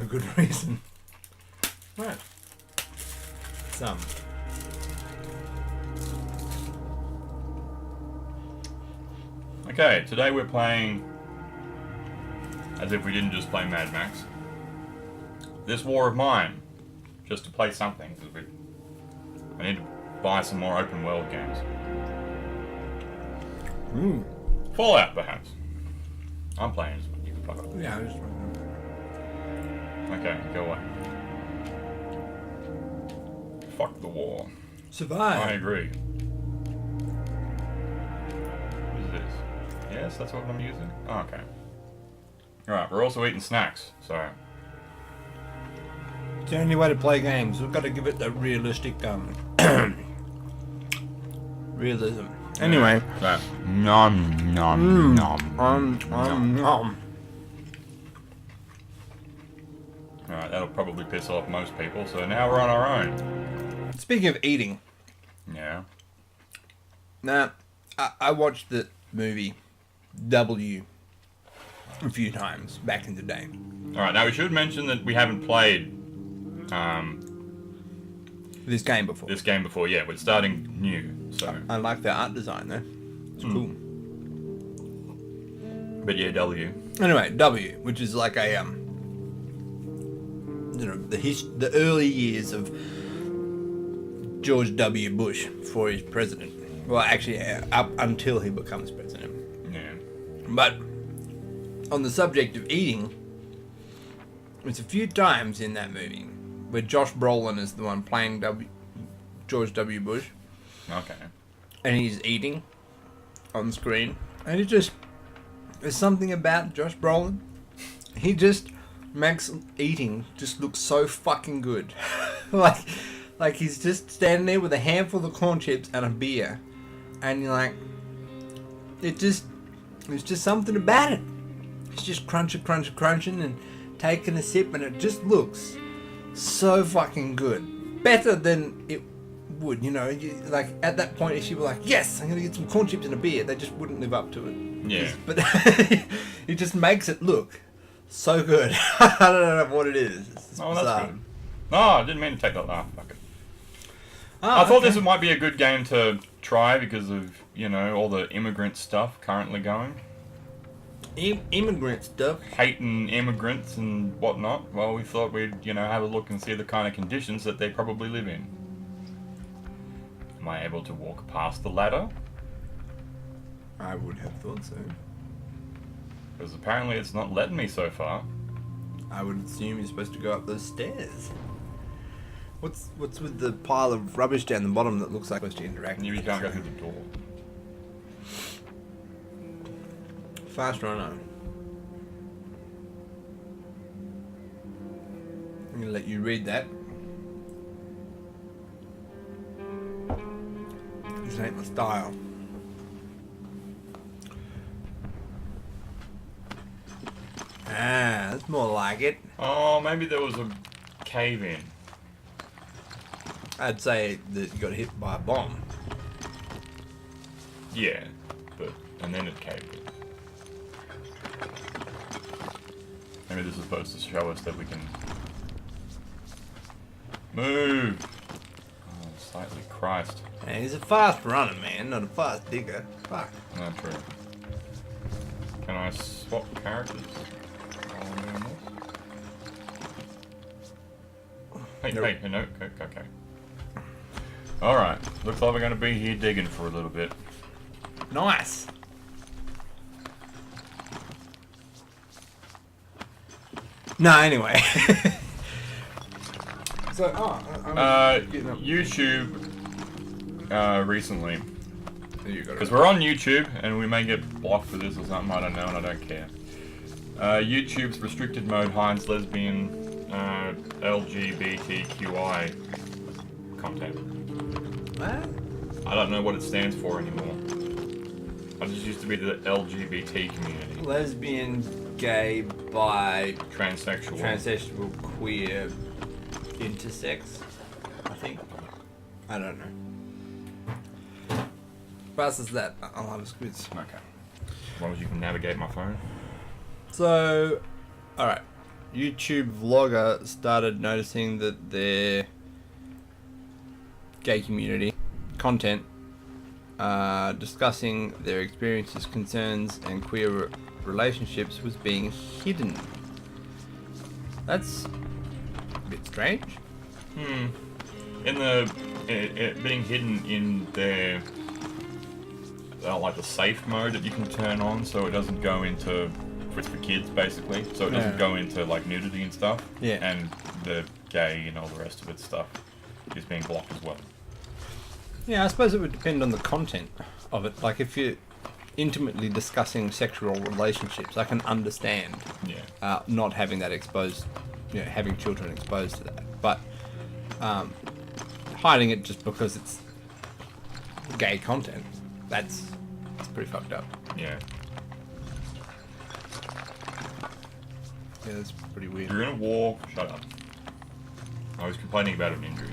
a good reason. Right. Some. Okay, today we're playing, as if we didn't just play Mad Max, This War of Mine, just to play something, because I need to buy some more open world games. Fallout, perhaps. I'm playing as well. You can fuck up. Yeah, I just... Okay, go away. Fuck the war. Survive. I agree. What is this? Yes, that's what I'm using? Oh, okay. Alright, we're also eating snacks, so... It's the only way to play games. We've got to give it a realistic realism. Anyway. So, nom, nom, nom. Nom. Alright, that'll probably piss off most people, so now we're on our own. Speaking of eating, Yeah. I watched the movie W a few times back in the day. Alright, now we should mention that we haven't played This game before. this game before. Yeah, we're starting new, so... I like the art design though. It's cool. But yeah, W. Anyway, W, which is like a the early years of George W. Bush before he's president. Well, actually, up until he becomes president. Yeah. But on the subject of eating, it's a few times in that movie where Josh Brolin is the one playing George W. Bush, Okay. and he's eating on screen, and it just there's something about Josh Brolin. He just makes eating just look so fucking good. like he's just standing there with a handful of corn chips and a beer, and you're like, there's just something about it. It's just crunching and taking a sip, and it just looks so fucking good. Better than it would, like at that point if you were like, yes, I'm gonna get some corn chips and a beer, they just wouldn't live up to it. Yeah. But it just makes it look so good. I don't know what it is. It's Oh, bizarre. that's good. No, I didn't mean to take that laugh. Fuck it. Oh, I thought okay. this might be a good game to try because of, all the immigrant stuff currently going. Immigrant stuff. Hating immigrants and whatnot. Well, we thought we'd, have a look and see the kind of conditions that they probably live in. Am I able to walk past the ladder? I would have thought so. Because apparently it's not letting me so far. I would assume you're supposed to go up those stairs. What's with the pile of rubbish down the bottom that looks like we're supposed to interact? You with can't go it? through the door. Fast runner. I'm gonna let you read that. This ain't my style. Ah, that's more like it. Oh, maybe there was a cave in. I'd say that you got hit by a bomb. Yeah, and then it caved in. Maybe this is supposed to show us that we can move. Oh, slightly Christ. And he's a fast runner, man, not a fast digger. Fuck. Not true. Can I swap characters? while I'm doing this? Nope. Hey, no, okay. Alright, looks like we're going to be here digging for a little bit. Nice. No, anyway. So, I'm getting up. YouTube recently, There you go. because we're on YouTube and we may get blocked for this or something, I don't know, and I don't care. YouTube's restricted mode hides lesbian, LGBTQI content. What? I don't know what it stands for anymore. I just used to be the LGBT community. Lesbian, gay, bi, Transsexual. queer, intersex, I think. I don't know. Fast as that, I'll have a squiz. Okay. As long as you can navigate my phone. So, alright. YouTube vlogger started noticing that their gay community content discussing their experiences, concerns, and queer relationships was being hidden. That's a bit strange. In it being hidden in their like the safe mode that you can turn on, so it doesn't go into, it's for kids basically, so it doesn't go into like nudity and stuff. Yeah. And the gay and all the rest of it stuff is being blocked as well. Yeah, I suppose it would depend on the content of it. Like if you're intimately discussing sexual relationships, I can understand not having that exposed, having children exposed to that. But hiding it just because it's gay content, that's pretty fucked up. Yeah. Yeah, that's pretty weird. You're in a war. Shut up. I was complaining about an injury.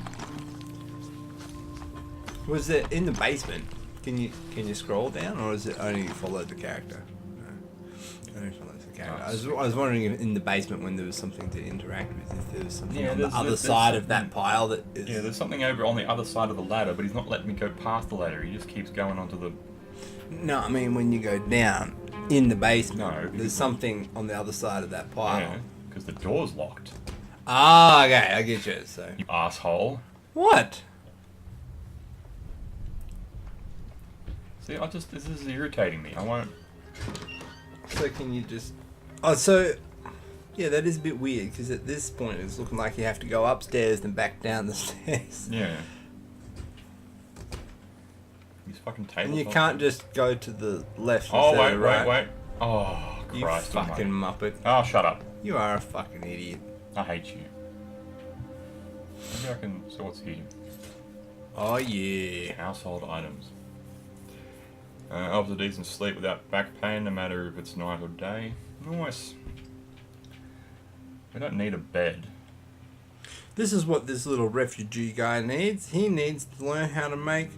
Was it in the basement? Can you scroll down, or is it only follow the character? No, only follows the character. I was wondering if in the basement when there was something to interact with, if there was something on the other side of that pile that is... Yeah, there's something over on the other side of the ladder, but he's not letting me go past the ladder. He just keeps going onto the... No, I mean when you go down in the basement, No, there's something on the other side of that pile. Yeah, because the door's locked. Ah, okay, I get you. So You asshole. what? See, this is irritating me. I won't... So can you just... Oh, so... Yeah, that is a bit weird, because at this point it's looking like you have to go upstairs and back down the stairs. Yeah. These fucking tables... And you can't just go to the left Oh, instead of the right. wait. Oh, You Christ fucking almighty. muppet. Oh, shut up. You are a fucking idiot. I hate you. Maybe I can... So what's here? Oh, yeah. Household items. Helps a decent sleep without back pain, no matter if it's night or day. Nice. We don't need a bed. This is what this little refugee guy needs. He needs to learn how to make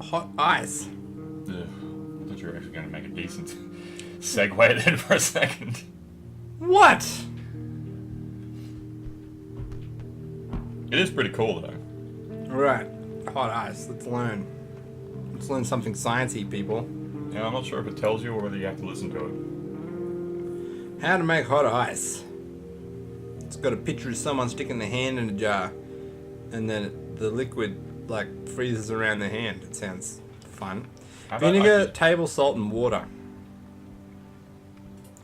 hot ice. Ugh. I thought you were actually going to make a decent segue then for a second. What? It is pretty cool though. Right. Hot ice. Let's learn. Let's learn something sciencey, people. Yeah, I'm not sure if it tells you or whether you have to listen to it. How to make hot ice. It's got a picture of someone sticking their hand in a jar, and then the liquid like freezes around their hand. It sounds fun. Vinegar, table salt, and water,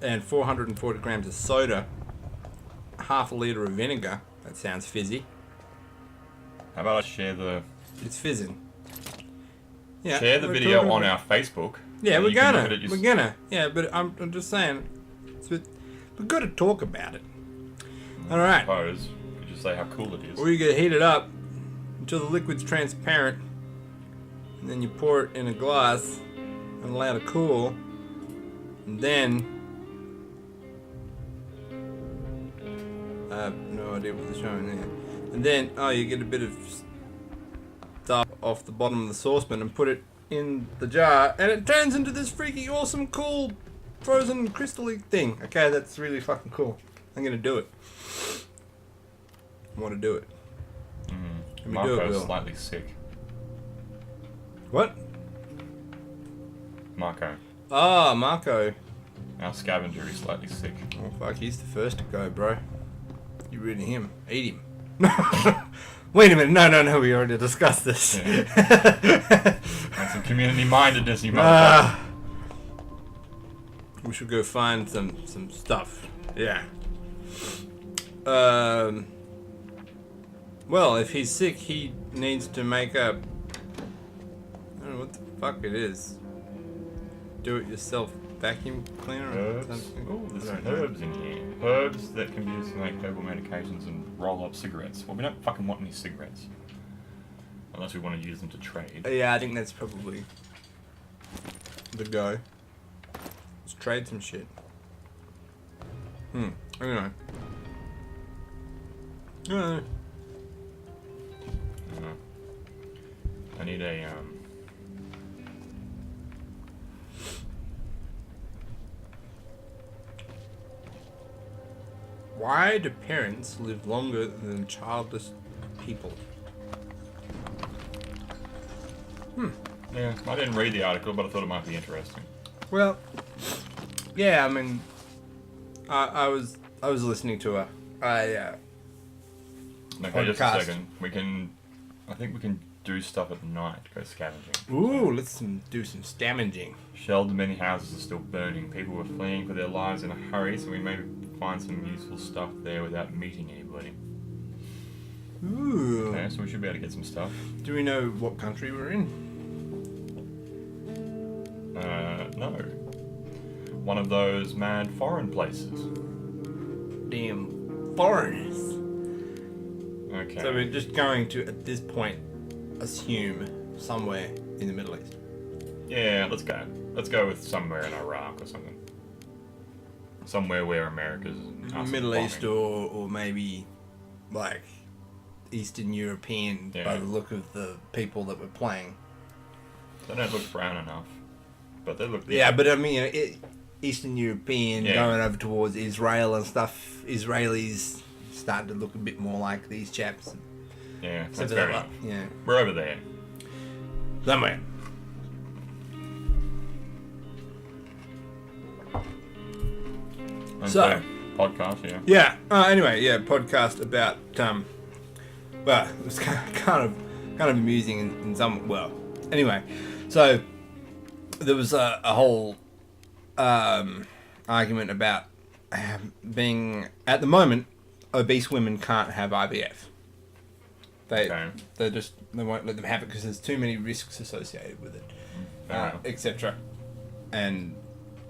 and 440 grams of soda. Half a liter of vinegar. That sounds fizzy. How about I share the... It's fizzing. Yeah, share the video on our Facebook. Yeah, so we're you can gonna. look at it We're gonna. Yeah, but I'm just saying, we've got to talk about it. All right. I suppose. Could you say how cool it is? Or you could heat it up until the liquid's transparent, and then you pour it in a glass and allow it to cool, and then I have no idea what they're showing there. And then you get a bit of stuff off the bottom of the saucepan and put it in the jar, and it turns into this freaky, awesome, cool, frozen, crystal-y thing. Okay, that's really fucking cool. I'm gonna do it. I want to do it. Let me do it, Marco's Will. slightly sick. What? Marco. Ah, Marco. Our scavenger is slightly sick. Oh, fuck, he's the first to go, bro. You rid of him. Eat him. Wait a minute. No, we already discussed this. Yeah. And some community mindedness, you motherfucker. We should go find some stuff. Yeah. Well, if he's sick, he needs to make up... I don't know what the fuck it is. Do-it-yourself vacuum cleaner or Herbs. something? Oh, there's some herbs in here. Herbs that can be used to make herbal medications and roll up cigarettes. Well, we don't fucking want any cigarettes. Unless we want to use them to trade. Yeah, I think that's probably the go. Let's trade some shit. Anyway. I need a, Why do parents live longer than childless people? Yeah, I didn't read the article, but I thought it might be interesting. Well, yeah, I mean, I was listening to a Okay, just a podcast. second. I think we can do stuff at night, go scavenging. Ooh, let's do some scavenging. Shelled many houses are still burning. People were fleeing for their lives in a hurry, so we may find some useful stuff there without meeting anybody. Ooh. Okay, so we should be able to get some stuff. Do we know what country we're in? No. One of those mad foreign places. Damn foreigners. Okay. So we're just going to, at this point, assume somewhere in the Middle East. Yeah, let's go. Let's go with somewhere in Iraq or something. Somewhere where America's Middle East or maybe like Eastern European by the look of the people that we're playing. They don't look brown enough, but they look. Yeah, but I mean, Eastern European going over towards Israel and stuff. Israelis starting to look a bit more like these chaps. Yeah, that's fair enough. Yeah, We're over there. somewhere. And So podcast, yeah. yeah. Anyway, yeah, podcast about well, it was kind of amusing in some. Well, anyway, so there was a whole argument about being at the moment obese women can't have IVF. They won't let them have it because there's too many risks associated with it, etc. And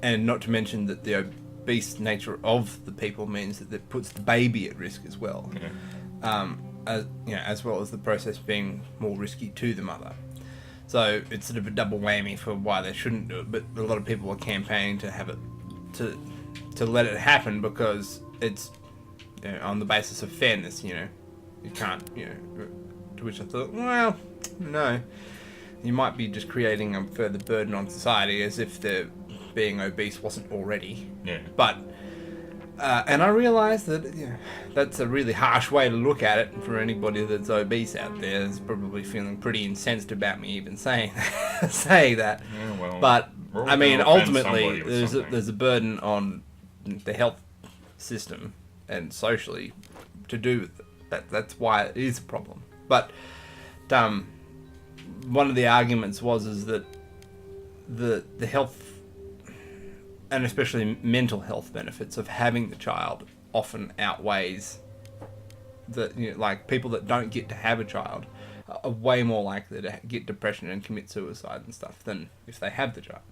not to mention that the obese nature of the people means that it puts the baby at risk as well. As well as the process being more risky to the mother. So it's sort of a double whammy for why they shouldn't do it. But a lot of people are campaigning to have it to let it happen because it's on the basis of fairness. You can't. To which I thought, well, no, you might be just creating a further burden on society as if the being obese wasn't already. Yeah. But. And I realise that that's a really harsh way to look at it for anybody that's obese out there. Is probably feeling pretty incensed about me even saying that. Yeah, well, but I mean, ultimately, there's there's a burden on the health system and socially to do with that. That's why it is a problem. But one of the arguments is that the health and especially mental health benefits of having the child often outweighs like people that don't get to have a child are way more likely to get depression and commit suicide and stuff than if they have the child.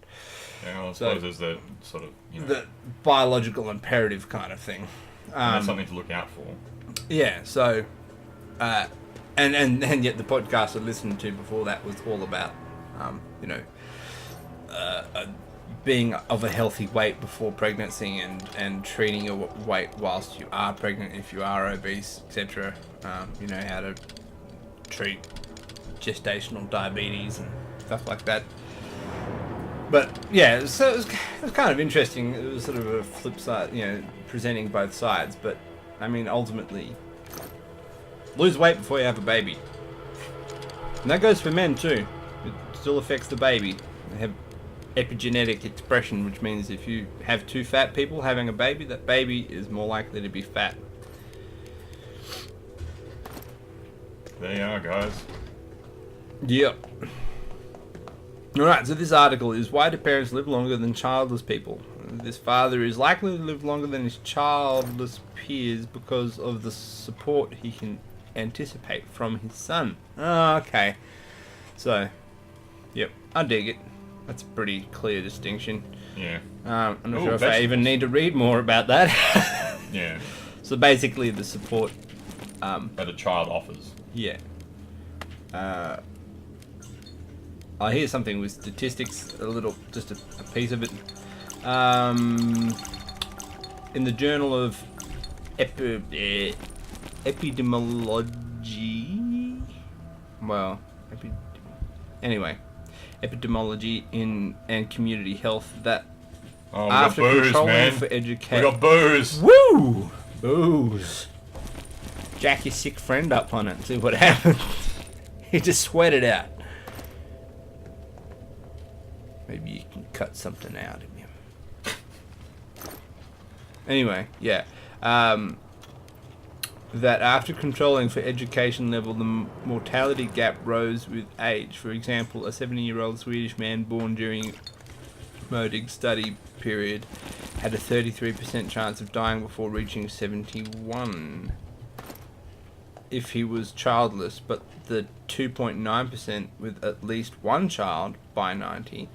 Yeah, well, I suppose there's the sort of the biological imperative kind of thing. That's something to look out for. Yeah, so and yet the podcast I listened to before that was all about being of a healthy weight before pregnancy and treating your weight whilst you are pregnant if you are obese, etc. How to treat gestational diabetes and stuff like that. But yeah, so it was kind of interesting. It was sort of a flip side, presenting both sides. But I mean, ultimately, lose weight before you have a baby, and that goes for men too. It still affects the baby. They have epigenetic expression, which means if you have two fat people having a baby, that baby is more likely to be fat. There you are, guys. Yep. Alright, so this article is why do parents live longer than childless people? This father is likely to live longer than his childless peers because of the support he can anticipate from his son. Oh, okay. So, yep, I dig it. That's a pretty clear distinction. Yeah. I'm not sure if I even need to read more about that. Yeah. So basically the support... that a child offers. Yeah. I hear something with statistics, just a piece of it. In the Journal of Epidemiology... Well, anyway... Epidemiology and community health that we after got booze, controlling man. for education. We got booze. Woo! Booze. Jack your sick friend up on it and see what happens. He just sweat it out. Maybe you can cut something out of him. Anyway, yeah. That after controlling for education level, the mortality gap rose with age. For example, a 70-year-old Swedish man born during Modig's study period had a 33% chance of dying before reaching 71 if he was childless, but the 2.9% with at least one child by 90,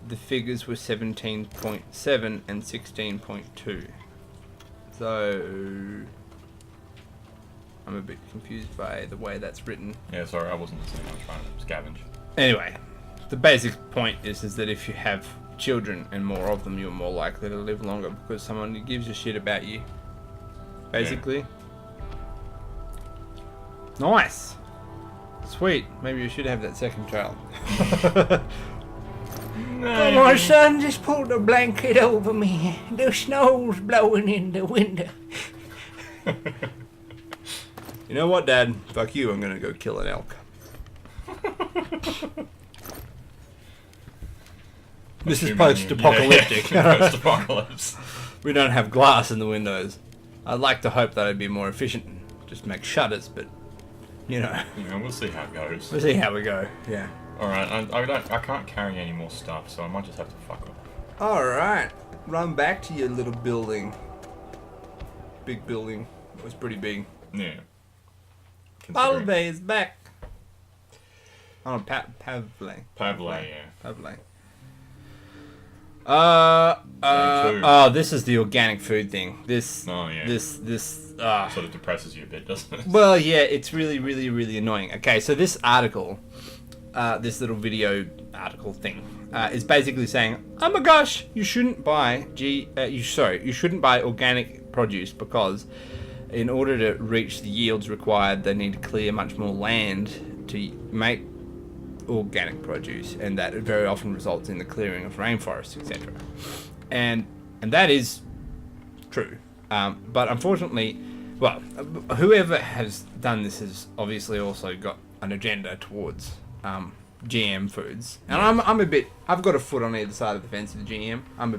the figures were 17.7 and 16.2. So I'm a bit confused by the way that's written. Yeah, sorry, I wasn't listening. I was trying to scavenge. Anyway, the basic point is that if you have children and more of them, you're more likely to live longer because someone gives a shit about you. Basically. Yeah. Nice. Sweet. Maybe you should have that second child. Come on, son, just pull the blanket over me. The snow's blowing in the window. You know what, Dad? Fuck you, I'm gonna go kill an elk. This is post-apocalyptic. Yeah, post-apocalypse. We don't have glass in the windows. I'd like to hope that I'd be more efficient and just make shutters, but, you know. Yeah, we'll see how it goes. We'll see how we go, yeah. Alright, I can't carry any more stuff, so I might just have to fuck off. Alright, run back to your little building. Big building. It was pretty big. Yeah. Palve is back. Oh, Pavle. Pavle, yeah. Pavle. Oh, this is the organic food thing. This sort of depresses you a bit, doesn't it? Well, yeah, it's really, really, really annoying. Okay, so this article, this little video article thing, is basically saying, oh my gosh, you shouldn't buy you shouldn't buy organic produce because in order to reach the yields required, they need to clear much more land to make organic produce, and that very often results in the clearing of rainforests, etc. And that is true, but unfortunately, well, whoever has done this has obviously also got an agenda towards GM foods, and I've got a foot on either side of the fence of the GM. I'm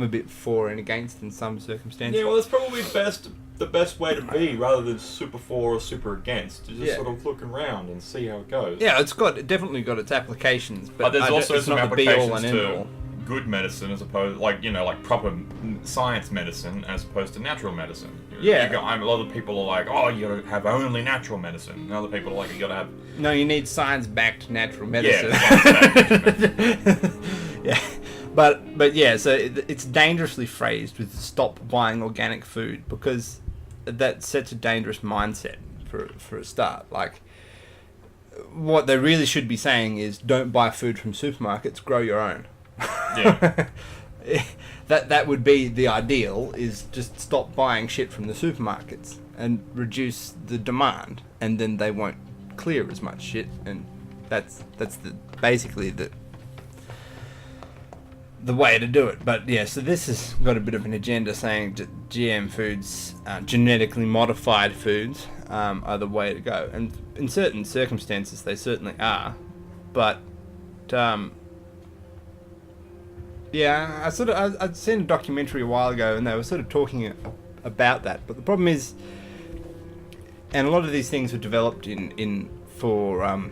a bit for and against in some circumstances. Yeah, well, it's probably the best way to be, rather than super for or super against. To just sort of look around and see how it goes. Yeah, it's definitely got its applications, but there's also some applications to all. Good medicine as opposed, like proper science medicine as opposed to natural medicine. Yeah. A lot of people are like, oh, you gotta have only natural medicine. And other people are like, you gotta have. No, you need science-backed natural medicine. Yeah. Yeah. But yeah, so it's dangerously phrased with stop buying organic food because that sets a dangerous mindset for a start. Like, what they really should be saying is don't buy food from supermarkets, grow your own. Yeah. That would be the ideal, is just stop buying shit from the supermarkets and reduce the demand, and then they won't clear as much shit, and that's basically the way to do it. But yeah, so this has got a bit of an agenda saying that GM foods, genetically modified foods, are the way to go, and in certain circumstances they certainly are. But yeah, I'd seen a documentary a while ago, and they were sort of talking about that. But the problem is, and a lot of these things were developed for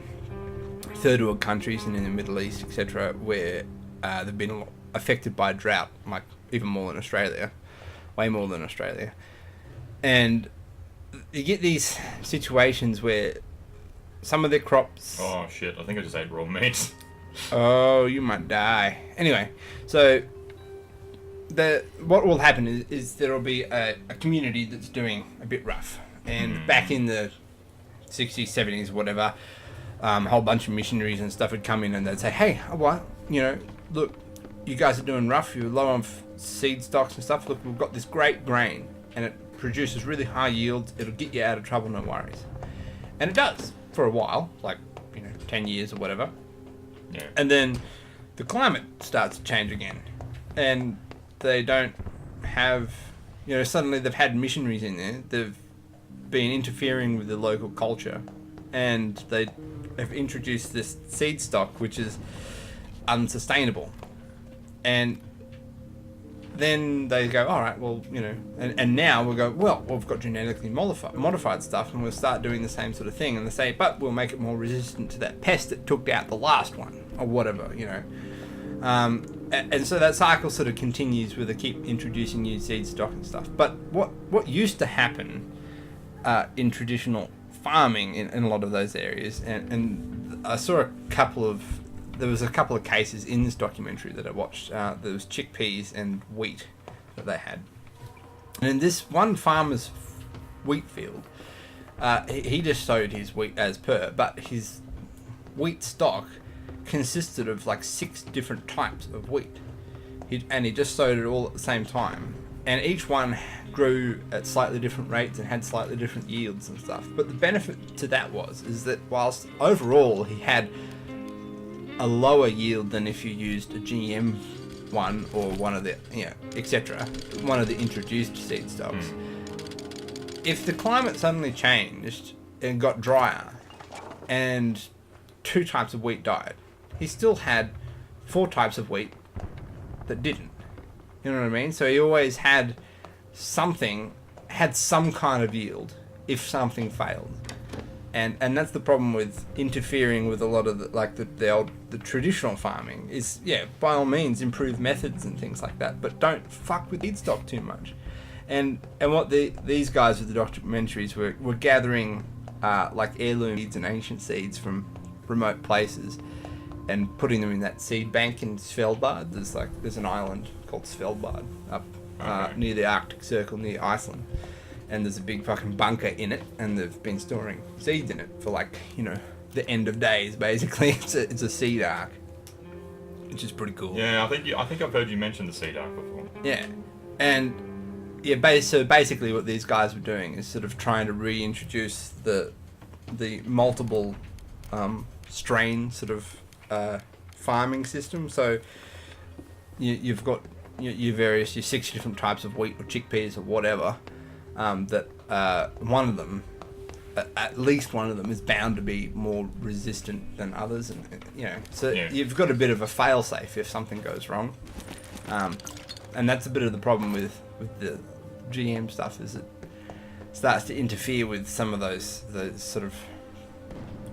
third world countries and in the Middle East, etc., where they've been affected by drought, like even more than Australia, way more than Australia. And you get these situations where some of their crops... Oh shit, I think I just ate raw meat. Oh, you might die. Anyway, so what will happen is there will be a community that's doing a bit rough. And back in the 60s, 70s, whatever, a whole bunch of missionaries and stuff would come in and they'd say, hey, what? Look, you guys are doing rough, you're low on seed stocks and stuff. Look, we've got this great grain and it produces really high yields. It'll get you out of trouble, no worries. And it does for a while, like, 10 years or whatever. Yeah. And then the climate starts to change again. And they don't have You know, suddenly they've had missionaries in there. They've been interfering with the local culture, and they have introduced this seed stock which is unsustainable. And then they go, all right, well, you know, and now we'll go, well, we've got genetically modified stuff, and we'll start doing the same sort of thing. And they say, but we'll make it more resistant to that pest that took out the last one, or whatever, you know. And so that cycle sort of continues where they keep introducing new seed stock and stuff. But what used to happen in traditional farming in a lot of those areas, and I saw there was a couple of cases in this documentary that I watched. There was chickpeas and wheat that they had. And in this one farmer's wheat field, he just sowed his wheat as per, but his wheat stock consisted of like 6 different types of wheat. He just sowed it all at the same time. And each one grew at slightly different rates and had slightly different yields and stuff. But the benefit to that is that whilst overall he had a lower yield than if you used a GM one or one of the, you know, etc., one of the introduced seed stocks. If the climate suddenly changed and got drier and 2 types of wheat died, he still had 4 types of wheat that didn't. You know what I mean? So he always had some kind of yield if something failed. And that's the problem with interfering with a lot of the traditional farming is, yeah, by all means improve methods and things like that, but don't fuck with seed stock too much. And what these guys with the documentaries were gathering like heirloom seeds and ancient seeds from remote places and putting them in that seed bank in Svalbard. There's an island called Svalbard up near the Arctic Circle near Iceland. And there's a big fucking bunker in it, and they've been storing seeds in it for, like, you know, the end of days, basically. It's a seed ark, which is pretty cool. Yeah, I think I've heard you mention the seed ark before. Yeah, and yeah, so basically what these guys were doing is sort of trying to reintroduce the multiple strain sort of farming system. So you've got your 6 different types of wheat or chickpeas or whatever. That one of them, at least one of them, is bound to be more resistant than others, and you know, so you've got a bit of a fail-safe if something goes wrong, and that's a bit of the problem with the GM stuff, is it starts to interfere with some of those sort of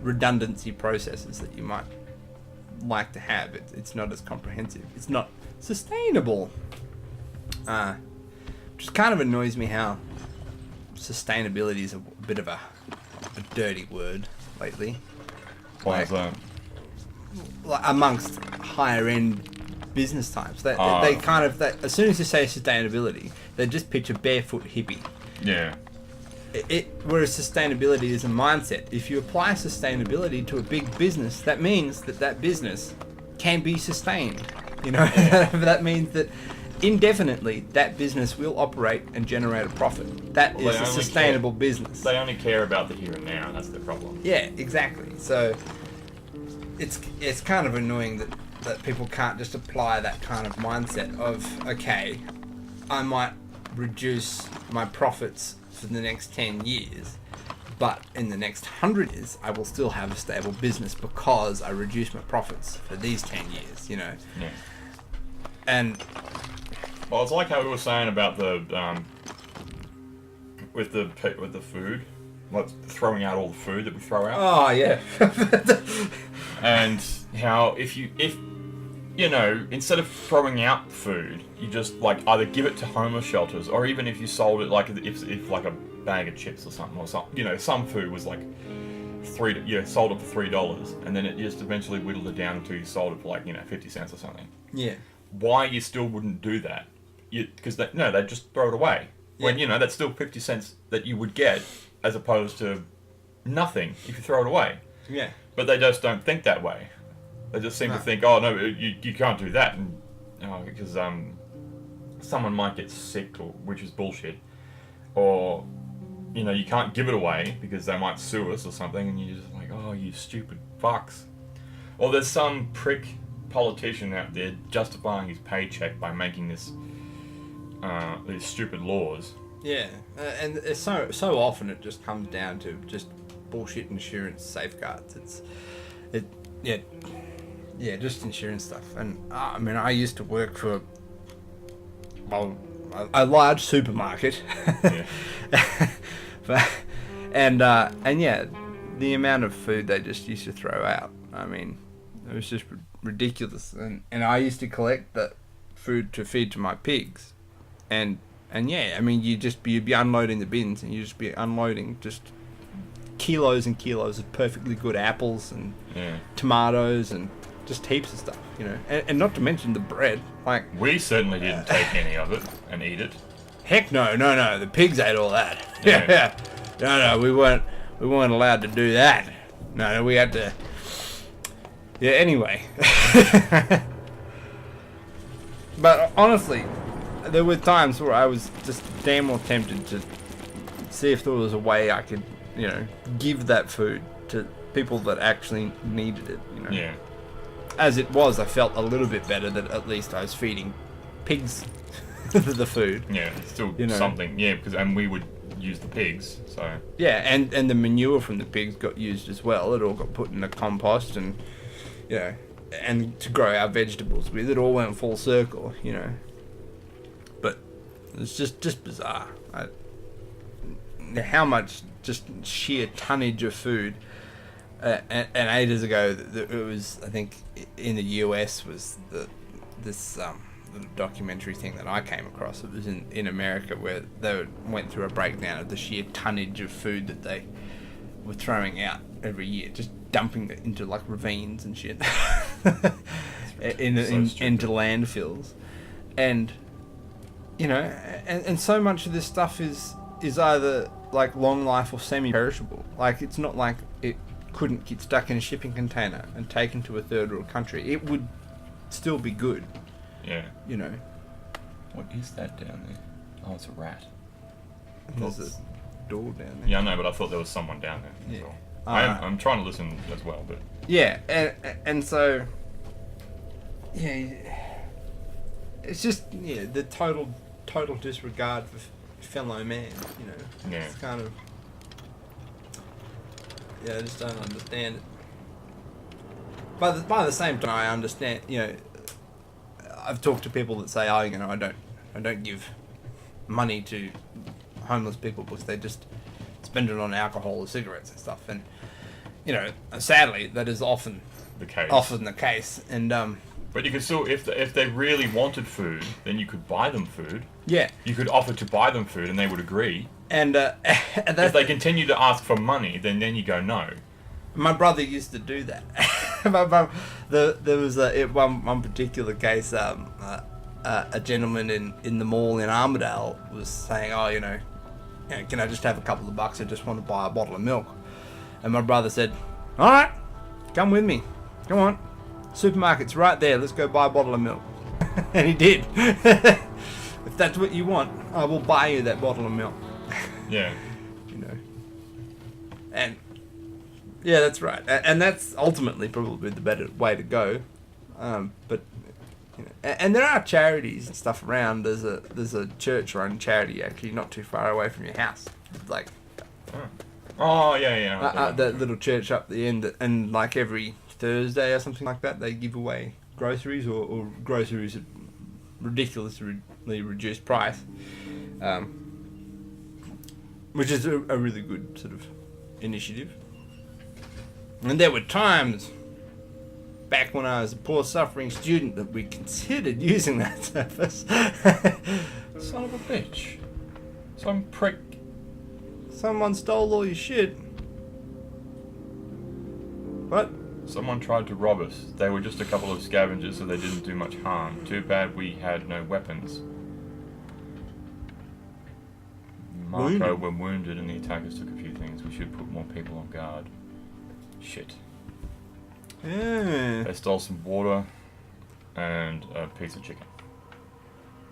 redundancy processes that you might like to have. It's not as comprehensive. It's not sustainable. Just kind of annoys me how sustainability is a bit of a dirty word lately. Why is that? Like amongst higher end business types, they kind of as soon as you say sustainability, they just picture barefoot hippie. Yeah. Whereas sustainability is a mindset. If you apply sustainability to a big business, that means that business can be sustained. You know, that means that indefinitely that business will operate and generate a profit. That is a sustainable business. They only care about the here and now. That's the problem. Yeah, exactly. So it's kind of annoying that people can't just apply that kind of mindset of, okay, I might reduce my profits for the next 10 years, but in the next 100 years I will still have a stable business because I reduced my profits for these 10 years, you know. Yeah. And well, it's like how we were saying about the with the food, like throwing out all the food that we throw out. Oh yeah. And how if you know, instead of throwing out food, you just like either give it to homeless shelters, or even if you sold it, like if like a bag of chips or something, you know, some food was like sold it for $3, and then it just eventually whittled it down until you sold it for like, you know, 50 cents or something. Yeah. Why you still wouldn't do that? Because they'd just throw it away. Yeah. When, you know, that's still 50 cents that you would get, as opposed to nothing if you throw it away. Yeah. But they just don't think that way. They just seem to think, oh no, you can't do that, and because someone might get sick, which is bullshit, or you know, you can't give it away because they might sue us or something, and you're just like, oh, you stupid fucks. Or there's some prick politician out there justifying his paycheck by making this these stupid laws. Yeah, and it's so often it just comes down to just bullshit insurance safeguards. Just insurance stuff. And I mean, I used to work for a large supermarket, and yeah, the amount of food they just used to throw out. I mean, it was just ridiculous. And I used to collect that food to feed to my pigs, and yeah, I mean, you'd be unloading the bins, and you'd just be unloading just kilos and kilos of perfectly good apples and tomatoes and just heaps of stuff, you know, and not to mention the bread. Like, we certainly didn't take any of it and eat it. Heck no, the pigs ate all that. Yeah. No, we weren't allowed to do that. No, we had to. Yeah, anyway. But honestly, there were times where I was just damn well tempted to see if there was a way I could, you know, give that food to people that actually needed it, you know. Yeah. As it was, I felt a little bit better that at least I was feeding pigs the food. Yeah, it's still, you know, something. Yeah, and we would use the pigs, so. Yeah, and the manure from the pigs got used as well. It all got put in the compost, and you know, and to grow our vegetables with. It all went full circle, you know. But it's just bizarre. How much just sheer tonnage of food. And ages ago, it was, I think, in the US was this little documentary thing that I came across. It was in America, where they went through a breakdown of the sheer tonnage of food that they were throwing out every year, just dumping it into like ravines and shit, into landfills, and you know, and so much of this stuff is either like long life or semi-perishable. Like, it's not like it couldn't get stuck in a shipping container and taken to a third world country. It would still be good. Yeah. You know. What is that down there? Oh, it's a rat. There's a door down there. Yeah, I know, but I thought there was someone down there. Yeah. I'm trying to listen as well, but. Yeah, and so. Yeah. It's just, the total disregard for fellow man, you know. Yeah. It's kind of. Yeah, I just don't understand it. But by the same time, I understand. You know, I've talked to people that say, "Oh, you know, I don't give money to homeless people because they just spend it on alcohol or cigarettes and stuff." And you know, sadly, that is often the case. And but you could still, if they really wanted food, then you could buy them food. Yeah. You could offer to buy them food, and they would agree. And if they continue to ask for money, then you go no. My brother used to do that. There was one particular case. A gentleman in the mall in Armadale was saying, "Oh, you know, can I just have a couple of bucks? I just want to buy a bottle of milk." And my brother said, "All right, come with me. Come on, supermarket's right there. Let's go buy a bottle of milk." And he did. If that's what you want, I will buy you that bottle of milk. Yeah. You know. And yeah, that's right. And that's ultimately probably the better way to go. But you know, and there are charities and stuff around. There's a church-run charity actually not too far away from your house. Like. Oh yeah. That little church up the end, and like every Thursday or something like that, they give away groceries or groceries at ridiculously reduced price, which is a really good sort of initiative. And there were times back when I was a poor suffering student that we considered using that service. Son of a bitch. Some prick. Someone stole all your shit. What? Someone tried to rob us. They were just a couple of scavengers, so they didn't do much harm. Too bad we had no weapons. Marco were wounded and the attackers took a few things. We should put more people on guard. Shit. Yeah. They stole some water and a piece of chicken.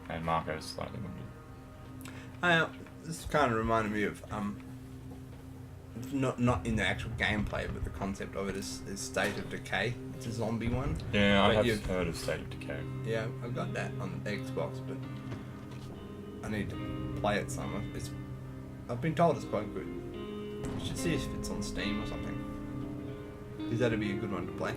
And Marco's slightly wounded. This kind of reminded me of not in the actual gameplay, but the concept of it is State of Decay. It's a zombie one. Yeah, I have heard of State of Decay. Yeah, I've got that on the Xbox, but I need to play it some. I've been told it's quite good. You should see if it's on Steam or something. Because that'd be a good one to play.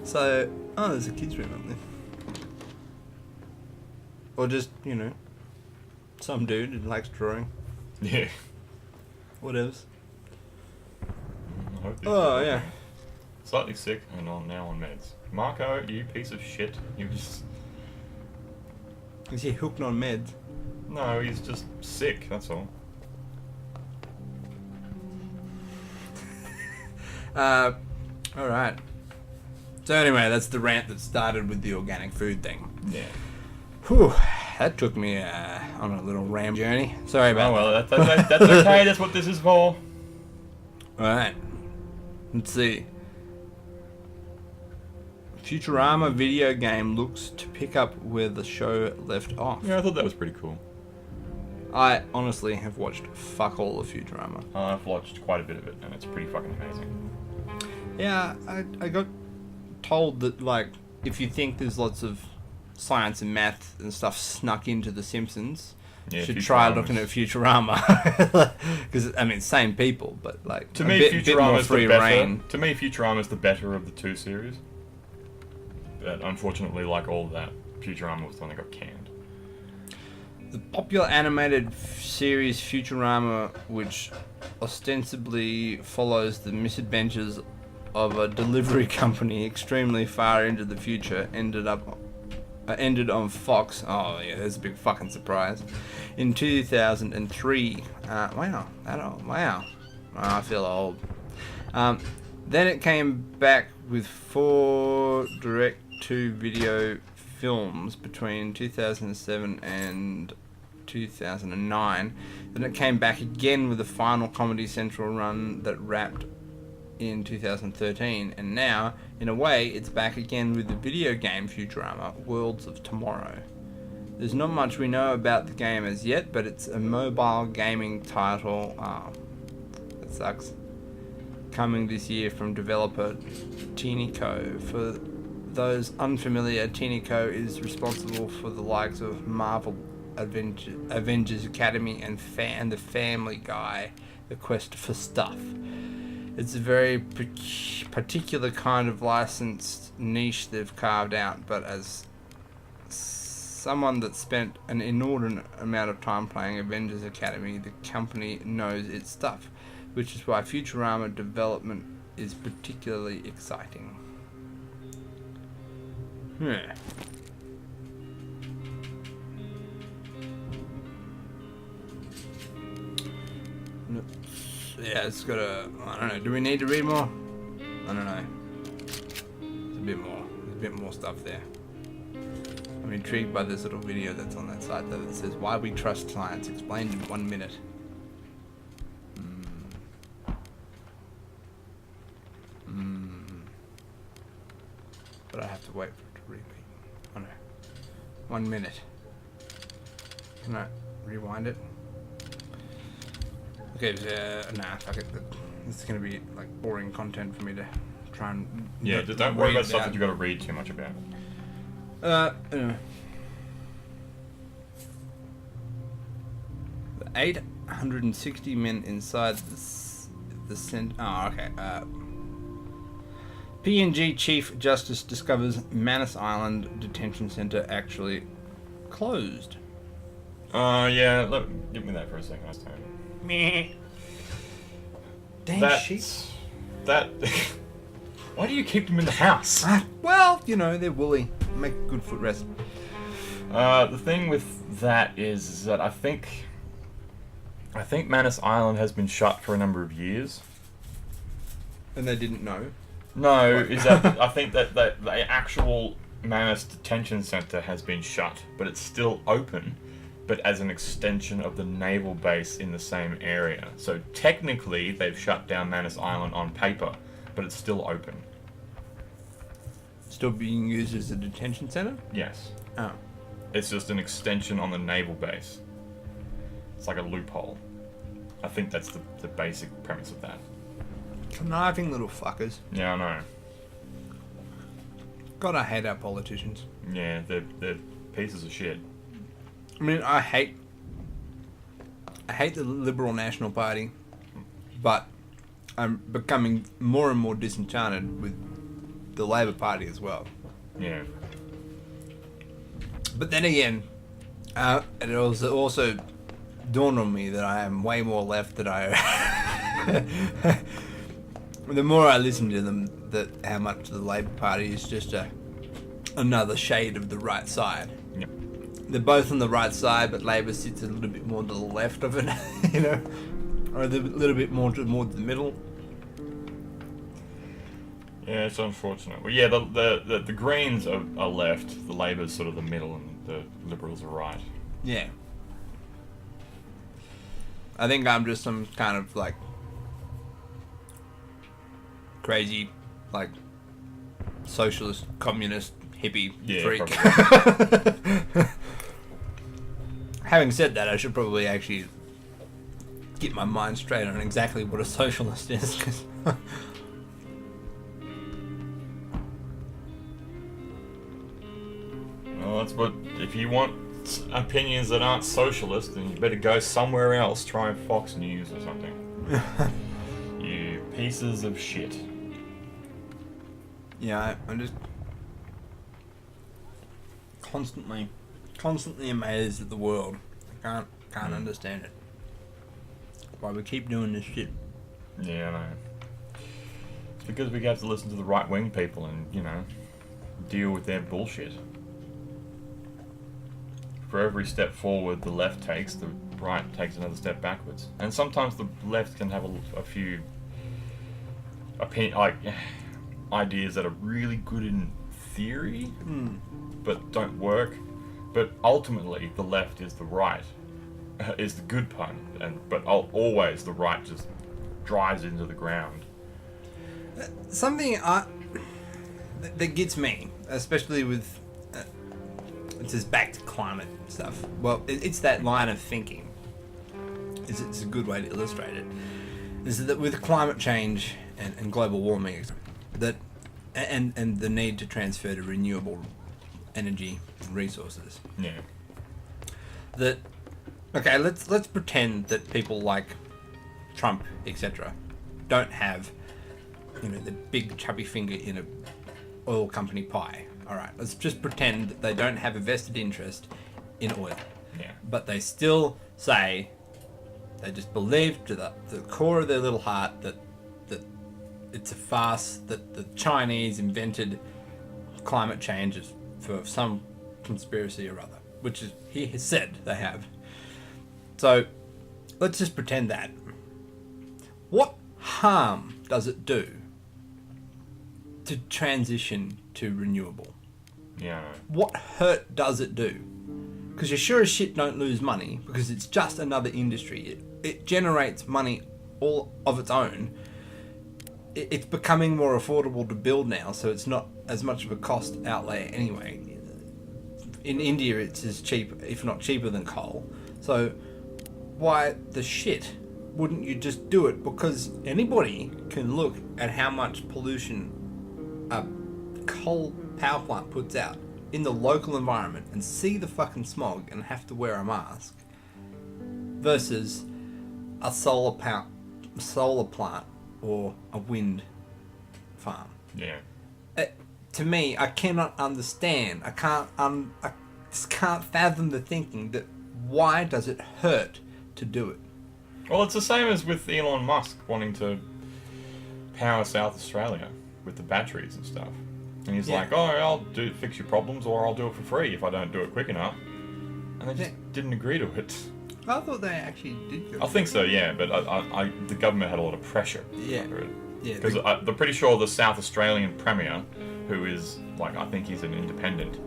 So, there's a kids room up there. Or just, some dude who likes drawing. Yeah. Whatevs. I hope Oh, yeah. Slightly sick and now on meds. Marco, you piece of shit. You just... Is he hooked on meds? No, he's just sick, that's all. Alright. So anyway, that's the rant that started with the organic food thing. Yeah. Whew, that took me on a little ram journey. Sorry about that. Oh, well, that's okay. That's what this is for. Alright. Let's see. Futurama video game looks to pick up where the show left off. Yeah, I thought that was pretty cool. I honestly have watched fuck all of Futurama. I've watched quite a bit of it, and it's pretty fucking amazing. Yeah, I got told that, like, if you think there's lots of science and math and stuff snuck into The Simpsons, you should try looking at Futurama. Because, I mean, same people, but, like, to me, Futurama's the better. To me, Futurama's the better of the two series. But unfortunately, like all of that, Futurama was the one that got canned. The popular animated series Futurama, which ostensibly follows the misadventures of a delivery company extremely far into the future, ended on Fox. Oh yeah, there's a big fucking surprise. In 2003. Wow, that old. Wow. Oh, I feel old. Then it came back with 4 direct-to-video films between 2007 and 2009. Then it came back again with a final Comedy Central run that wrapped in 2013, and now, in a way, it's back again with the video game Futurama, Worlds of Tomorrow. There's not much we know about the game as yet, but it's a mobile gaming title. That sucks. Coming this year from developer Tinico. For those unfamiliar, Tinico is responsible for the likes of Marvel Avengers Academy and The Family Guy, The Quest for Stuff. It's a very particular kind of licensed niche they've carved out, but as someone that spent an inordinate amount of time playing Avengers Academy, the company knows its stuff, which is why Futurama development is particularly exciting. Yeah. Yeah, it's got a... I don't know. Do we need to read more? I don't know. There's a bit more. There's a bit more stuff there. I'm intrigued by this little video that's on that site though that says, "Why we trust science explained in 1 minute." But I have to wait for it to repeat. Oh no. 1 minute. Can I rewind it? Okay, nah, fuck it. This is going to be like boring content for me to try and... Yeah, don't worry about stuff that you've got to read too much about. Anyway. The 860 men inside the center... Oh, okay. PNG Chief Justice discovers Manus Island Detention Center actually closed. Yeah, look, give me that for a second. I'll tell you. Meh. Damn sheep. Why do you keep them in the house? Well, they're woolly. Make a good footrest. The thing with that is that I think Manus Island has been shut for a number of years. And they didn't know? No, is that I think that the actual Manus Detention Center has been shut, but it's still open, but as an extension of the naval base in the same area. So technically, they've shut down Manus Island on paper, but it's still open. Still being used as a detention center? Yes. Oh. It's just an extension on the naval base. It's like a loophole. I think that's the basic premise of that. Conniving little fuckers. Yeah, I know. God, I hate our politicians. Yeah, they're pieces of shit. I mean, I hate the Liberal National Party, but I'm becoming more and more disenchanted with the Labor Party as well. Yeah. But then again, it also dawned on me that I am way more left than I. The more I listen to them, that how much the Labor Party is just another shade of the right side. Yeah. They're both on the right side, but Labor sits a little bit more to the left of it, you know, or a little bit more towards the middle. Yeah, it's unfortunate. Well, yeah, the Greens are left, the Labor's sort of the middle, and the Liberals are right. Yeah. I think I'm just some kind of like crazy, like socialist, communist, hippie freak. Having said that, I should probably actually get my mind straight on exactly what a socialist is. 'Cause Well, that's what. If you want opinions that aren't socialist, then you better go somewhere else. Try Fox News or something. You pieces of shit. yeah, I'm just constantly amazed at the world. I can't understand it. Why we keep doing this shit. Yeah, I know. It's because we have to listen to the right-wing people and, you know, deal with their bullshit. For every step forward the left takes, the right takes another step backwards. And sometimes the left can have a few ideas that are really good in theory, but don't work. But ultimately, the left is the right, is the good part, but always the right just drives into the ground. Something that gets me, especially with it's just back to climate stuff. Well, it's that line of thinking. It's a good way to illustrate it. Is that with climate change and global warming, that and the need to transfer to renewable energy resources. Yeah. That okay, let's pretend that people like Trump, etc., don't have, you know, the big chubby finger in a oil company pie. All right, let's just pretend that they don't have a vested interest in oil. Yeah. But they still say they just believe to the core of their little heart that it's a farce, that the Chinese invented climate change for some conspiracy or other, which is he has said they have. So let's just pretend that. What harm does it do to transition to renewable? Yeah. What hurt does it do? Because you sure as shit don't lose money, because it's just another industry. It generates money all of its own. It's becoming more affordable to build now, so it's not as much of a cost outlay anyway. In India, it's as cheap, if not cheaper than coal. So why the shit wouldn't you just do it? Because anybody can look at how much pollution a coal power plant puts out in the local environment and see the fucking smog and have to wear a mask versus a solar plant or a wind farm. Yeah. To me, I cannot understand. I just can't fathom the thinking that why does it hurt to do it? Well, it's the same as with Elon Musk wanting to power South Australia with the batteries and stuff. And he's like, oh, I'll fix your problems, or I'll do it for free if I don't do it quick enough. And they just didn't agree to it. I thought they actually did. I think so, yeah, but the government had a lot of pressure over it. Yeah. Because I'm pretty sure the South Australian Premier, who is, like, I think he's an independent,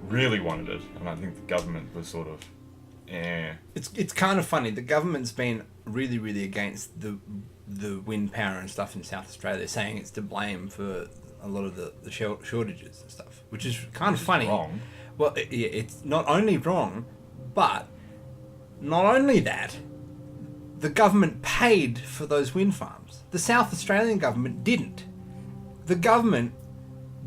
really wanted it. And I think the government was sort of, It's kind of funny. The government's been really, really against the wind power and stuff in South Australia, saying it's to blame for a lot of the shortages and stuff, which is kind of funny. Wrong. Well, it's not only wrong, but not only that, the government paid for those wind farms. The South Australian government didn't. The government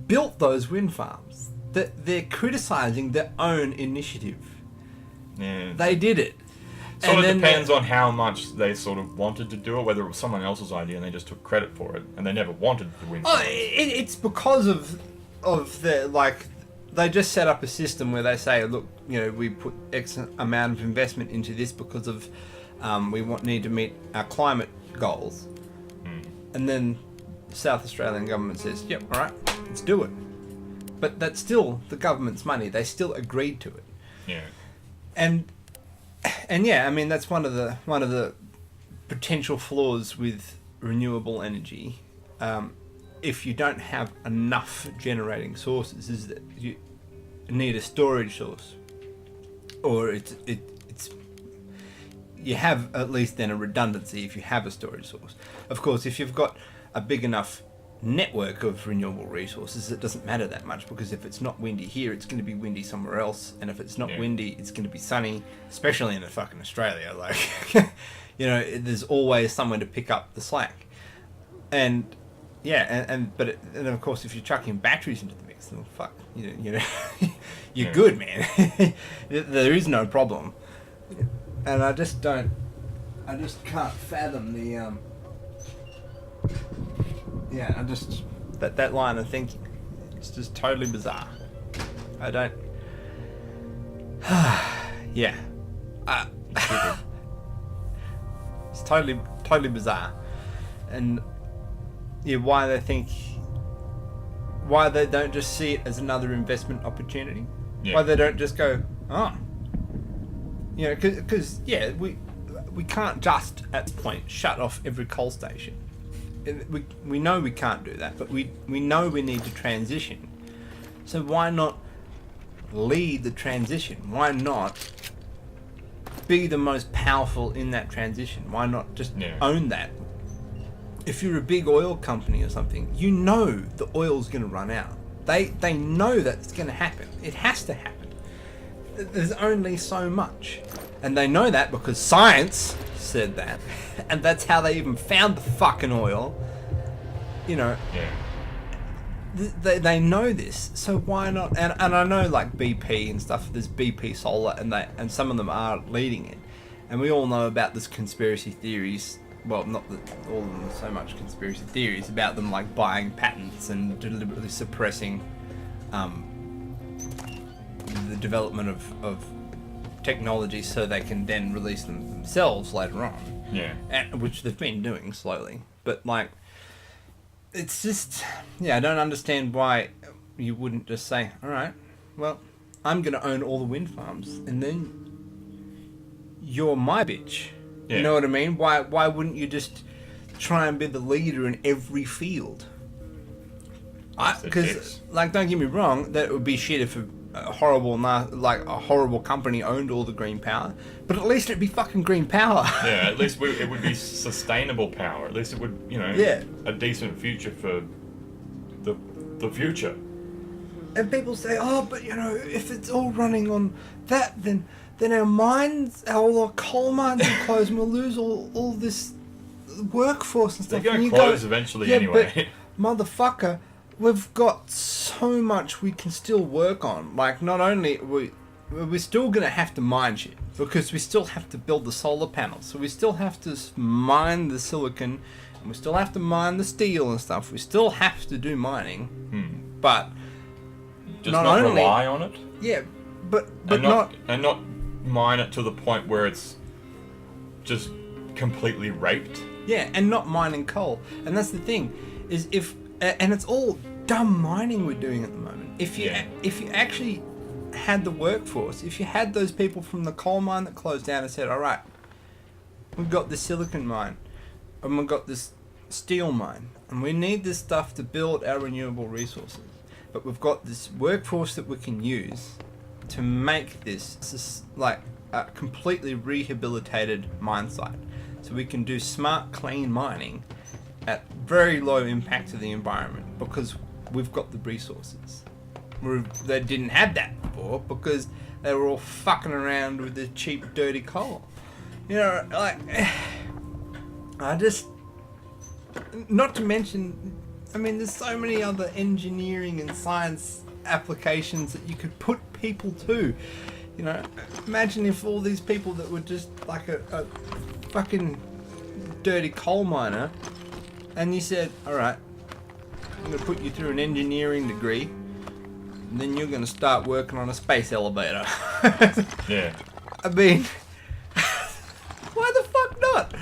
built those wind farms. that they're criticising their own initiative. Yeah. They did it. Sort And of then depends on how much they sort of wanted to do it, whether it was someone else's idea and they just took credit for it, and they never wanted the wind Oh, farms. it's because of the, like, they just set up a system where they say, look, you know, we put X amount of investment into this because of need to meet our climate goals. And then the South Australian government says, yep, all right, let's do it. But that's still the government's money. They still agreed to it. Yeah. And yeah, I mean, that's one of the potential flaws with renewable energy. If you don't have enough generating sources, is that you need a storage source, or it's you have at least then a redundancy if you have a storage source. Of course, if you've got a big enough network of renewable resources, it doesn't matter that much, because if it's not windy here, it's going to be windy somewhere else, and if it's not windy, it's going to be sunny, especially in fucking Australia. Like, you know, there's always someone to pick up the slack. And yeah, but of course, if you're chucking batteries into the mix, then fuck, you know, you're good, man. There is no problem. And I just can't fathom the that line of thinking. It's just totally bizarre. I don't. Yeah. It's totally bizarre. And yeah, why they don't just see it as another investment opportunity. Yeah. Why they don't just go, oh, you know, because yeah, we can't just at this point shut off every coal station. We know we can't do that, but we know we need to transition. So why not lead the transition? Why not be the most powerful in that transition? Why not just own that? If you're a big oil company or something, you know the oil's going to run out. They know that's going to happen. It has to happen. There's only so much. And they know that because science said that. And that's how they even found the fucking oil. You know. Yeah. They know this, so why not? And I know, like, BP and stuff, there's BP Solar, and some of them are leading it. And we all know about this conspiracy theories. Well, not that all of them are so much conspiracy theories, about them, like, buying patents and deliberately suppressing the development of technology so they can then release them themselves later on. Yeah. Which they've been doing slowly. But, like, it's just, yeah, I don't understand why you wouldn't just say, all right, well, I'm going to own all the wind farms, and then you're my bitch. Yeah. You know what I mean? Why wouldn't you just try and be the leader in every field? Because, like, don't get me wrong, that would be shit if a horrible company owned all the green power, but at least it'd be fucking green power. Yeah, at least it would be sustainable power. At least it would, you know, a decent future for the future. And people say, oh, but you know, if it's all running on that, then our mines, all our coal mines will close, and we'll lose all this workforce and stuff. They're going to close eventually anyway. But, motherfucker, we've got so much we can still work on. Like, not only we're still going to have to mine shit, because we still have to build the solar panels. So we still have to mine the silicon, and we still have to mine the steel and stuff. We still have to do mining. But just not rely on it. Yeah, but not mine it to the point where it's just completely raped. Yeah, and not mining coal. And that's the thing, is and it's all dumb mining we're doing at the moment. If you actually had the workforce, if you had those people from the coal mine that closed down and said, all right, we've got this silicon mine, and we've got this steel mine, and we need this stuff to build our renewable resources, but we've got this workforce that we can use to make this like a completely rehabilitated mine site, so we can do smart, clean mining at very low impact to the environment, because we've got the resources. They didn't have that before because they were all fucking around with the cheap, dirty coal. You know, like, I just, not to mention, I mean, there's so many other engineering and science applications that you could put people to. You know, imagine if all these people that were just like a fucking dirty coal miner, and you said, alright, I'm going to put you through an engineering degree, and then you're going to start working on a space elevator. Yeah. I mean, why the fuck not?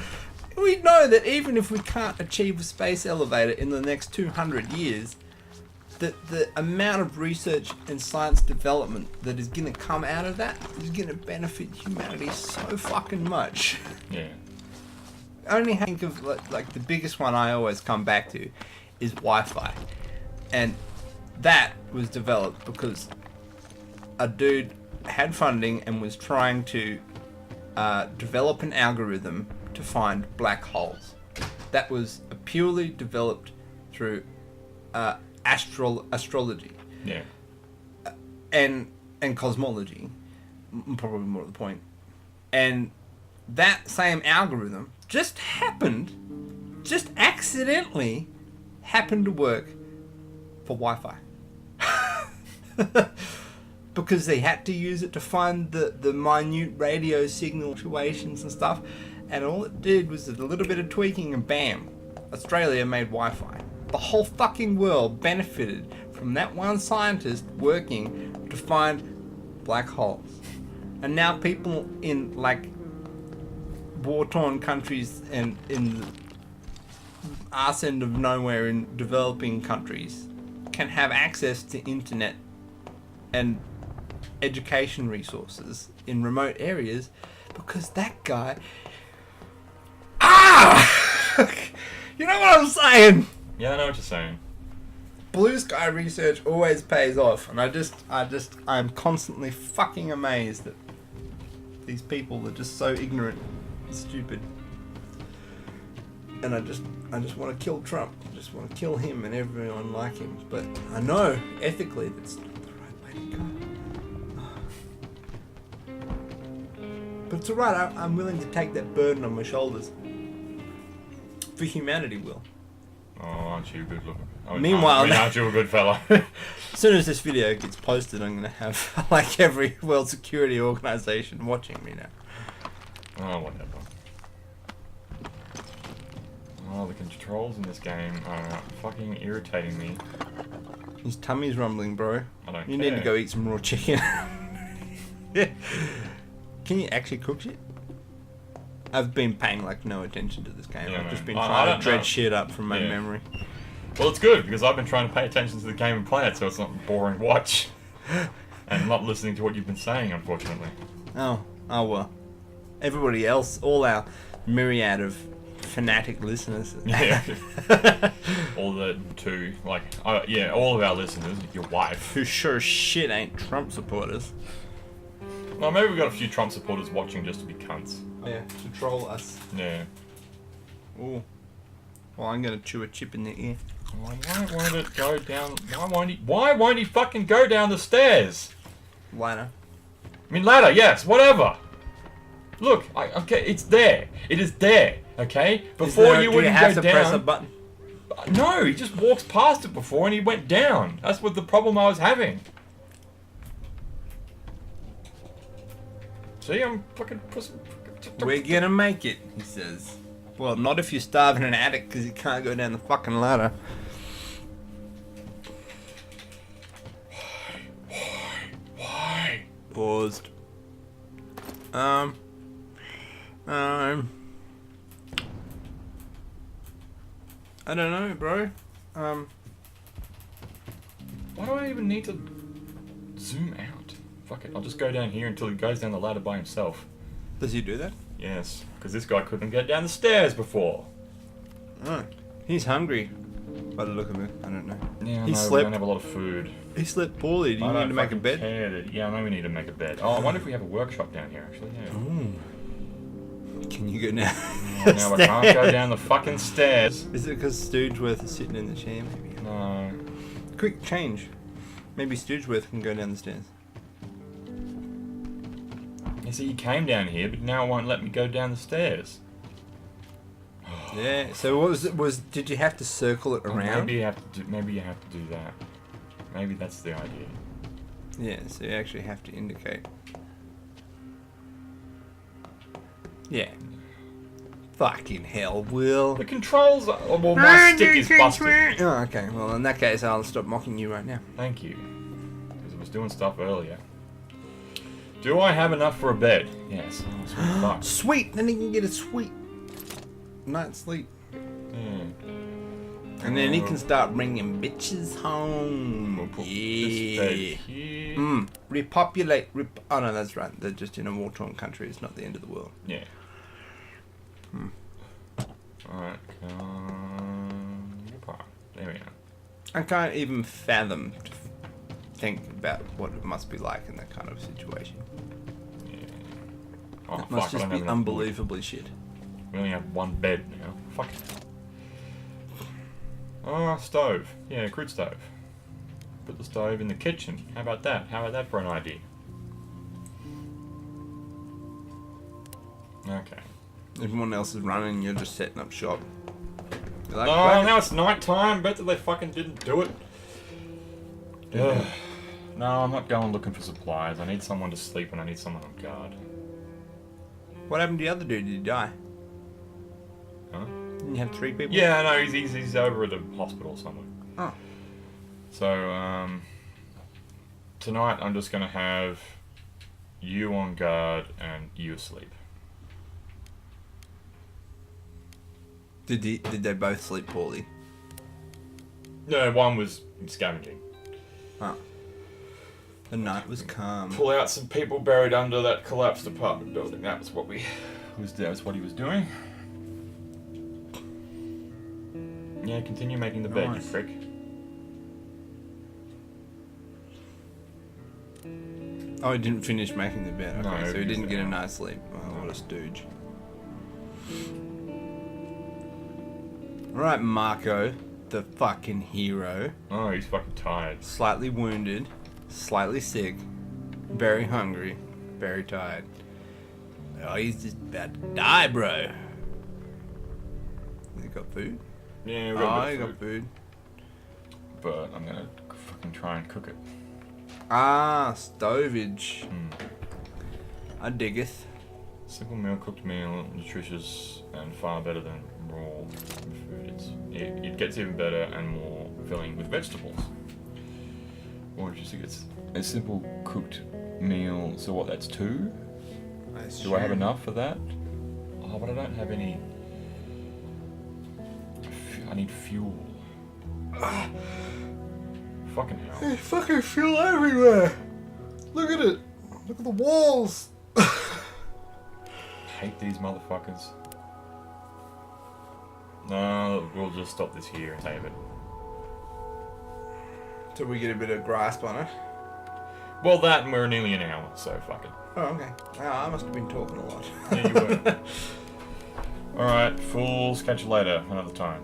We know that even if we can't achieve a space elevator in the next 200 years, that the amount of research and science development that is going to come out of that is going to benefit humanity so fucking much. Yeah. I only think of like the biggest one I always come back to is Wi-Fi, and that was developed because a dude had funding and was trying to develop an algorithm to find black holes. That was purely developed through astrology. Yeah. And cosmology, probably more to the point. And that same algorithm just accidentally happened to work for Wi-Fi. Because they had to use it to find the minute radio signal situations and stuff. And all it did was a little bit of tweaking and bam, Australia made Wi-Fi. The whole fucking world benefited from that one scientist working to find black holes. And now people in like war-torn countries and in the arse end of nowhere in developing countries can have access to internet and education resources in remote areas because that guy... You know what I'm saying? Yeah, I know what you're saying. Blue sky research always pays off, and I'm constantly fucking amazed that these people are just so ignorant and stupid. And I just want to kill Trump. I just want to kill him and everyone like him. But I know ethically that's not the right way to go. But it's alright. I'm willing to take that burden on my shoulders. For humanity, Will. Oh, aren't you good looking? Meanwhile, aren't you a good fella? As soon as this video gets posted, I'm going to have like every World Security Organization watching me now. Oh, whatever. Oh, the controls in this game are fucking irritating me. His tummy's rumbling, bro. I don't You care. need to go eat some raw chicken. Yeah. Can you actually cook shit? I've been paying like no attention to this game. Yeah, I've just man. been I trying don't to dredge know. shit up from my Yeah. memory. Well, it's good because I've been trying to pay attention to the game and play it, so it's not a boring watch. And not listening to what you've been saying, unfortunately. Oh well. Everybody else, all our myriad of fanatic listeners. Yeah. All the two, like, yeah, all of our listeners, your wife. Who sure as shit ain't Trump supporters. Well, maybe we've got a few Trump supporters watching just to be cunts. Yeah, to troll us. Yeah. Ooh. Well, I'm gonna chew a chip in the ear. Why won't it go down? Why won't he fucking go down the stairs? Ladder. I mean, ladder, yes, whatever. Look, okay, it's there. It is there, okay? Before you wouldn't have go to down. press a button? No, he just walks past it before and he went down. That's what the problem I was having. See, I'm fucking pussy. We're gonna make it, he says. Well, not if you starve in an attic because you can't go down the fucking ladder. Why? Paused. I don't know, bro. Why do I even need to zoom out? Fuck it, I'll just go down here until he goes down the ladder by himself. Does he do that? Yes, because this guy couldn't get down the stairs before. Oh, he's hungry. By the look of it, I don't know. Yeah, He no, we slept- don't have a lot of food. He slept poorly. Do you need to make a bed? Yeah, I know we need to make a bed. Oh, I wonder if we have a workshop down here, actually. Yeah. Ooh. Can you go down? Oh, now I can't go down the fucking stairs. Is it because Stoogeworth is sitting in the chair? Maybe. No. Quick change. Maybe Stoogeworth can go down the stairs. You see, he came down here, but now it won't let me go down the stairs. Yeah. So what was it? Did you have to circle it around? Maybe you have to do that. Maybe that's the idea. Yeah, so you actually have to indicate. Yeah. Fucking hell, Will. The controls are... Well, my stick is busted. Oh, okay. Well, in that case, I'll stop mocking you right now. Thank you. Because I was doing stuff earlier. Do I have enough for a bed? Yes. Oh, sweet fuck. Sweet! Then he can get a sweet night's sleep. Yeah. And then he can start bringing bitches home. We'll put this bed here. Repopulate. Oh, no, that's right. They're just in a war-torn country. It's not the end of the world. Yeah. Alright, there we go. I can't even fathom to think about what it must be like in that kind of situation. Yeah. Oh, It must just be unbelievably shit. We only have one bed now. Fuck it. Oh, stove. Yeah, crude stove. Put the stove in the kitchen. How about that? How about that for an idea? Okay. Everyone else is running, you're just setting up shop. You're like, Oh, now it's night time. Bet that they fucking didn't do it. Ugh. No, I'm not going looking for supplies. I need someone to sleep and I need someone on guard. what happened to the other dude? Did he die? Huh? Didn't you have 3 people? Yeah, no, he's over at a hospital somewhere. Oh. So, tonight I'm just gonna have you on guard and you asleep. Did they both sleep poorly? No, one was scavenging. Oh. The night was calm. Pull out some people buried under that collapsed apartment building. That was what he was doing. Yeah, continue making the bed, you Nice. prick. Oh, he didn't finish making the bed. Okay, No, so he he didn't was get a out. night's sleep. Oh, what a stooge. Alright, Marco, the fucking hero. Oh, he's fucking tired. Slightly wounded, slightly sick, very hungry, very tired. Oh, he's just about to die, bro. Has he got food? Yeah, we Oh, got he a bit of got food, food. but I'm gonna fucking try and cook it. Ah, stovage. Hmm. I diggeth. Simple meal, cooked meal, nutritious, and far better than raw food. It gets even better and more filling with vegetables. Or just it's a simple cooked meal. So what? That's 2. Do I have enough for that? Oh, but I don't have any. I need fuel. Fucking hell. There's fucking fuel everywhere. Look at it. Look at the walls. Hate these motherfuckers. No, we'll just stop this here and save it. Till we get a bit of grasp on it. Well, that and we're nearly an hour, so fuck it. Oh, okay. Oh, I must have been talking a lot. Yeah, you were. Alright, fools, catch you later, another time.